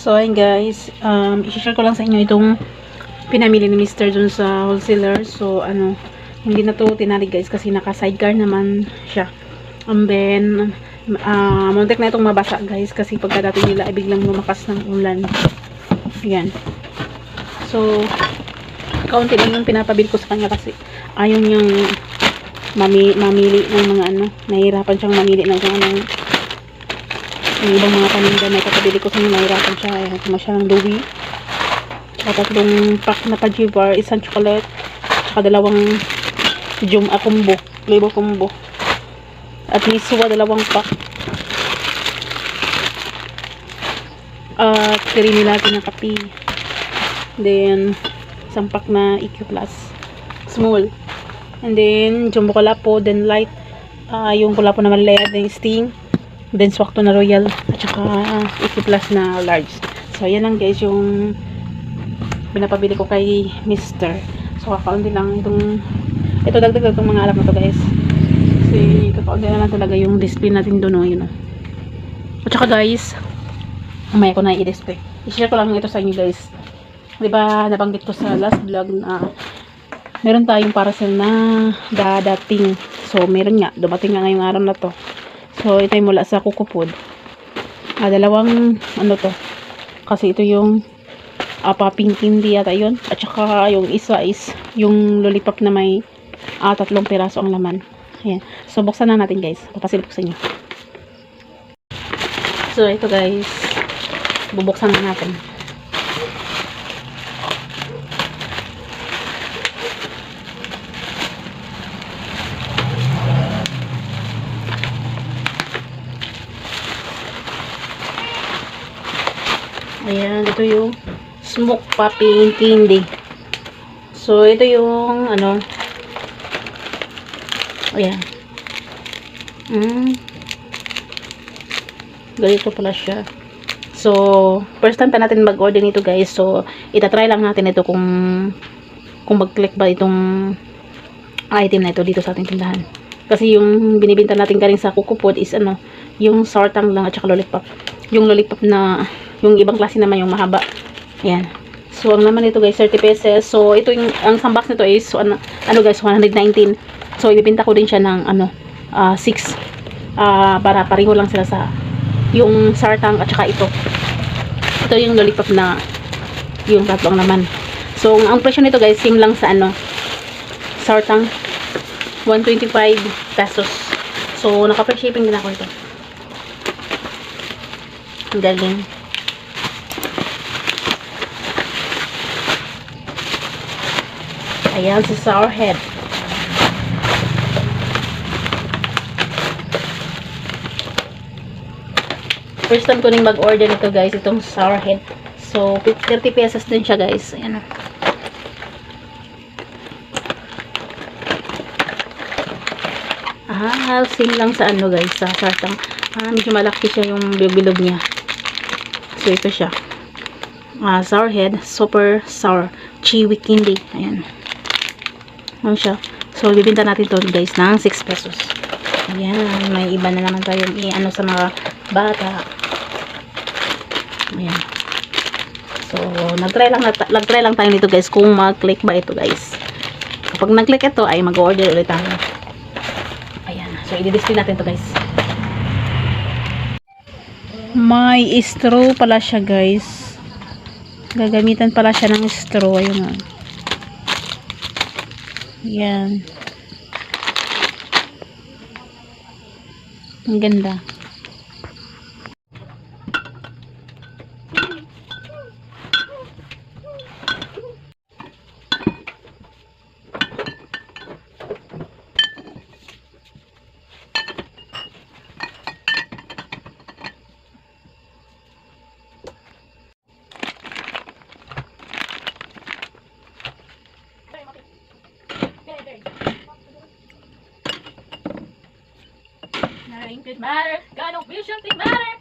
So, ayun guys, i-share ko lang sa inyo itong pinamili ni Mr. dun sa wholesaler. So, hindi na to tinali guys kasi naka-sidecar naman siya. And then, muntik na itong mabasa guys kasi pagkadating nila ay biglang lumakas ng ulan. Ayan. So, kaunti lang yung pinapabili ko sa kanya kasi ayaw niyang mamili ng mga nahihirapan siyang mamili ng kung anong yung ibang mga paninda na kapabili ko sa inyo, nahihirapan siya. Ayan, masyadong Louis. Tsaka 3 pack na pa-G-Bar, isang chocolate, tsaka 2 combo, flavor combo. At Miswa, 2 pack. At Creamy Latte na kape. Then, 1 pack na EQ Plus. Small. And then, Jumbo Kalapo, then light. Yung Kalapo naman layer, then Sting. Then, Swakto na Royal. At saka, EQ Plus na large. So, yan lang guys, yung pinapabili ko kay Mr. So, kakaunti lang ito dagdag itong mga alam na to guys. Kasi, kakaunti na lang talaga yung display natin doon, yun. At saka guys, umaya ko na i-display. I-share ko lang ito sa inyo guys. Diba, nabanggit ko sa last vlog na meron tayong parcel na dadating. So, meron nga. Dumating nga ngayong araw na to. So, ito ay mula sa Kuko Food. 2 to. Kasi ito yung popping candy yata yun. At saka yung isa is yung lollipop na may 3 piraso ang laman. Ayan. So, buksan na natin guys. Papasilip ko sa inyo. So, ito guys. Bubuksan na natin. Ayan, ito yung smoke popping candy. So, ito yung ayan. Ganito pala siya. So, first time pa natin mag-order nito guys. So, itatry lang natin ito kung mag-click ba itong item na ito dito sa ating tindahan. Kasi yung binibenta natin galing sa Kuko Food is yung sour tang lang at saka lollipop. Yung lollipop na yung ibang klase naman yung mahaba. Ayan. So, ang naman ito guys, 30 pesos. So, ito yung, ang isang box nito is, guys, 119. So, ibibenta ko din siya ng, 6. Para pareho lang sila sa, yung sartang at saka ito. Ito yung lollipop na, yung 3 naman. So, ang presyo nito guys, same lang sa, sartang, 125 pesos. So, naka-free shipping din ako ito. Ang galing. Ayan, si Sour Head. First time ko rin mag-order nito guys, itong Sour Head. So, 30 pesos din siya guys. Ayan. Same lang sa guys, sa sartang. Medyo malaki siya yung bilog niya. So, ito siya. Sour Head, super sour, chewy candy. Ayan. Ano siya? So, bibenta natin to guys ng 6 pesos. Ayan. May iba na naman tayong sa mga bata. Ayan. So, nag-try lang tayo nito guys kung mag-click ba ito guys. Kapag nag-click ito, ay mag-order ulit tayo. Ayan. So, i-display natin to guys. May straw pala siya guys. Gagamitan pala siya ng straw. Ayun. Yan. Ang ganda. Nothing could matter, got no vision to matter.